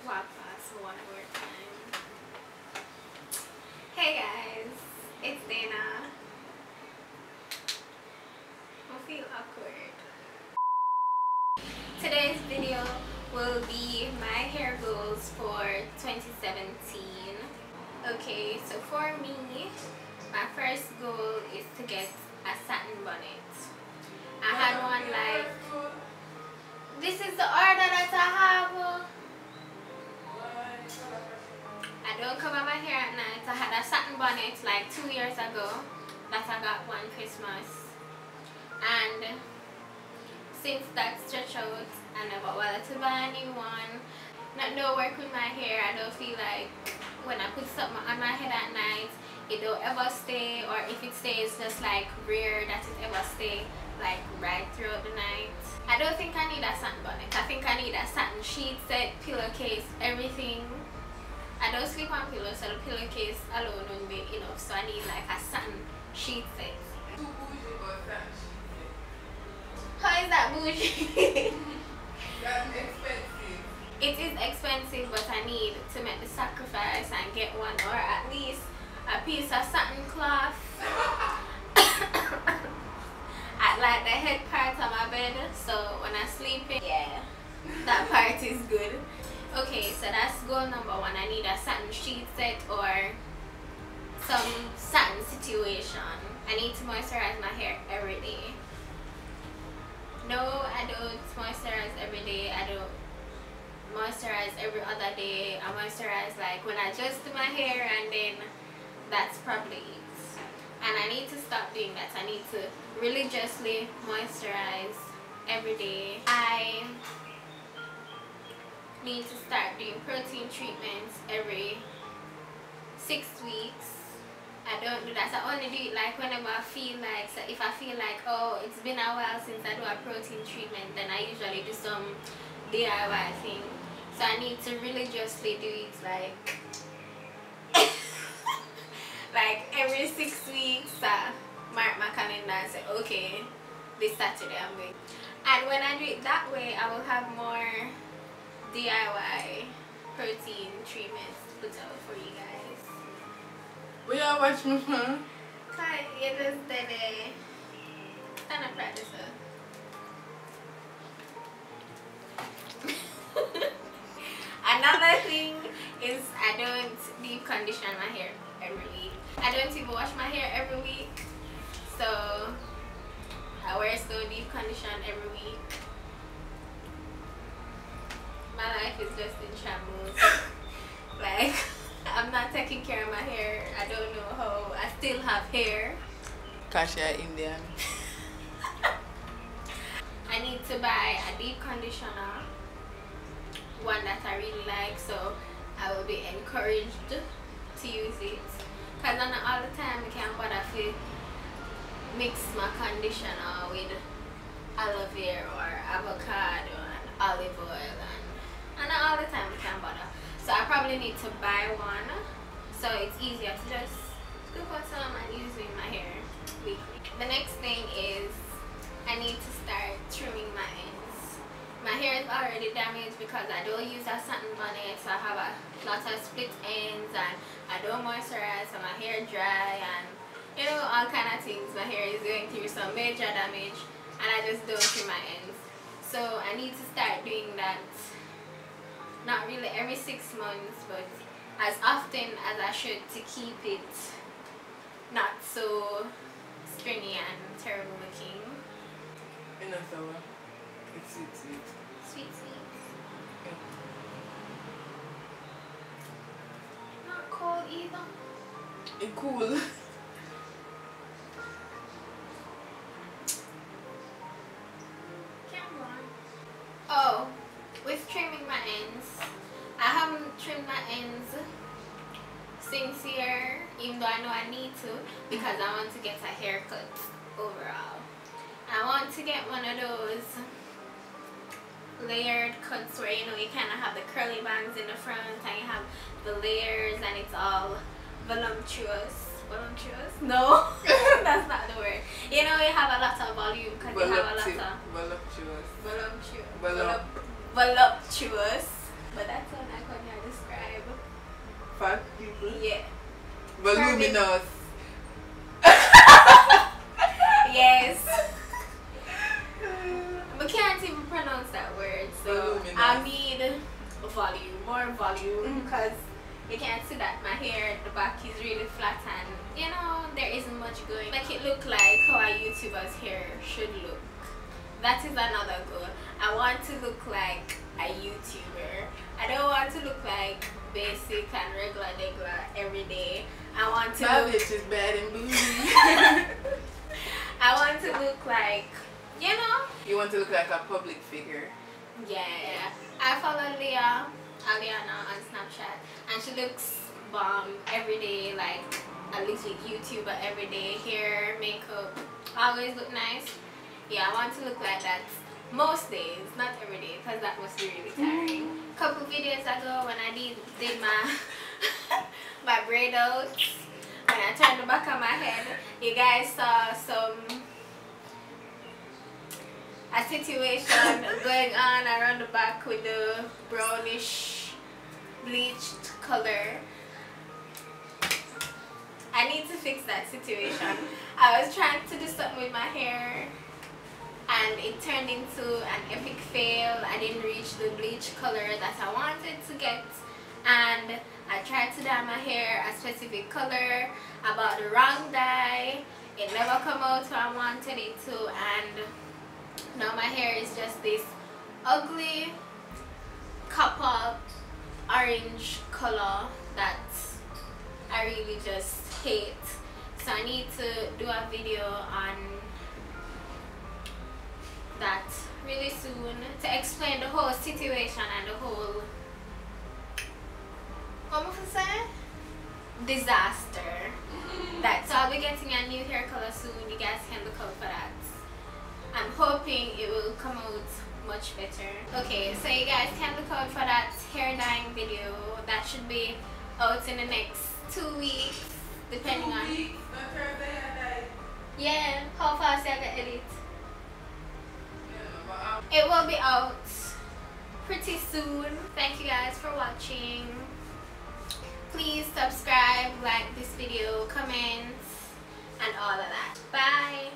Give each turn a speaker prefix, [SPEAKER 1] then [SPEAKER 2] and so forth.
[SPEAKER 1] podcast one more time. Hey guys, it's Dana. I feel awkward. Today's video will be my hair goals for 2017. Okay, so for me, my first goal is to get a satin bonnet. I had one like, this is the order that I have. I don't cover my hair at night. I had a satin bonnet like 2 years ago that I got one Christmas. And since that stretched out, I never wanted to buy a new one. Not no work with my hair. I don't feel like when I put something on my head at night, it don't ever stay, or if it stays, just like rare that it ever stay like right throughout the night. I don't think I need a satin bonnet. I think I need a satin sheet set, pillowcase, everything. I don't sleep on pillows, so the pillowcase alone wouldn't be enough, so I need like a satin sheet set. How is that bougie?
[SPEAKER 2] That's expensive.
[SPEAKER 1] It is expensive, but I need to make the sacrifice and get one, or at least a piece of satin cloth at like the head part of my bed, so when I sleep in, yeah, that part is good. Okay, so that's goal number one. I need a satin sheet set or some satin situation. I need to moisturize my hair every day. No, I don't moisturize every day. I don't moisturize every other day. I moisturize like when I just do my hair, and then that's probably it. And I need to stop doing that. I need to religiously moisturize every day. I need to start doing protein treatments every 6 weeks. I don't do that. I only do it like whenever I feel like, so if I feel like, oh, it's been a while since I do a protein treatment, then I usually do some DIY thing. So I need to religiously do it like like every 6 weeks. Mark my calendar and say, okay, this Saturday I'm going. And when I do it that way, I will have more DIY protein treatments put out for you guys.
[SPEAKER 2] Will you watch me, huh?
[SPEAKER 1] You just did it. Stand up, practice. Another thing is I don't deep condition my hair every week. I don't even wash my hair every week. So I wear slow deep condition every week. My life is just in shambles. Like, I'm not taking care of my hair. I don't know how I still have hair.
[SPEAKER 2] Cause you're Indian.
[SPEAKER 1] I need to buy a deep conditioner, one that I really like, so I will be encouraged to use it. Cause not all the time I can't bother to mix my conditioner with aloe vera or avocado and olive oil, and not all the time I can't bother. So I probably need to buy one, so it's easier to just scoop out some and use it in my hair weekly. The next thing is I need to start trimming my ends. My hair is already damaged because I don't use a satin bonnet, so I have a lot of split ends, and I don't moisturize, so my hair dry, and you know, all kind of things. My hair is going through some major damage, and I just don't trim my ends. So I need to start doing that. Not really every 6 months, but as often as I should, to keep it not so stringy and terrible looking.
[SPEAKER 2] In a sour. It's sweet, sweet.
[SPEAKER 1] Sweet, sweet.
[SPEAKER 2] Okay.
[SPEAKER 1] Not cold either.
[SPEAKER 2] It's cool.
[SPEAKER 1] Oh, with trimming my ends, I haven't trimmed my ends since here, even though I know I need to, because I want to get a haircut overall. I want to get one of those layered cuts where, you know, you kind of have the curly bangs in the front and you have the layers and it's all voluptuous. Voluptuous? No, that's not the word. You know, you have a lot of volume because you have a lot of
[SPEAKER 2] voluptuous.
[SPEAKER 1] voluptuous.
[SPEAKER 2] Voluptuous.
[SPEAKER 1] But that's all I can describe.
[SPEAKER 2] Fat people.
[SPEAKER 1] Yeah.
[SPEAKER 2] Voluminous.
[SPEAKER 1] Yes. I can't even pronounce that word, so
[SPEAKER 2] Voluminous.
[SPEAKER 1] I need volume, more volume, because you can't see that my hair at the back is really flat and you know there isn't much going. Make it look like how a YouTuber's hair should look. That is another goal. I want to look like a YouTuber. I don't want to look like basic and regular every day. I want to
[SPEAKER 2] My
[SPEAKER 1] look,
[SPEAKER 2] bitch is bad and bougie.
[SPEAKER 1] I want to look like, you know.
[SPEAKER 2] You want to look like a public figure.
[SPEAKER 1] Yeah. I follow Aliana on Snapchat and she looks bomb every day, like a legit YouTuber every day. Hair, makeup, always look nice. Yeah, I want to look like that most days, not every day, because that must be really tiring. Couple videos ago when I did my my braid out, when I turned the back of my head, you guys saw a situation going on around the back with the brownish bleached color. I need to fix that situation. I was trying to do something with my hair and it turned into an epic fail. I didn't reach the bleach color that I wanted to get, and I tried to dye my hair a specific color. I bought the wrong dye. It never come out how I wanted it to, and now my hair is just this ugly copper orange color that I really just hate. So I need to do a video on that really soon to explain the whole situation and the whole, what am I say? Disaster. So I'll be getting a new hair color soon. You guys can look out for that. I'm hoping it will come out much better. Okay, so you guys can look out for that hair dyeing video. That should be out in the next 2 weeks, depending on. Yeah, how fast I can edit. It will be out pretty soon. Thank you guys for watching. Please subscribe, like this video, comment, and all of that. Bye.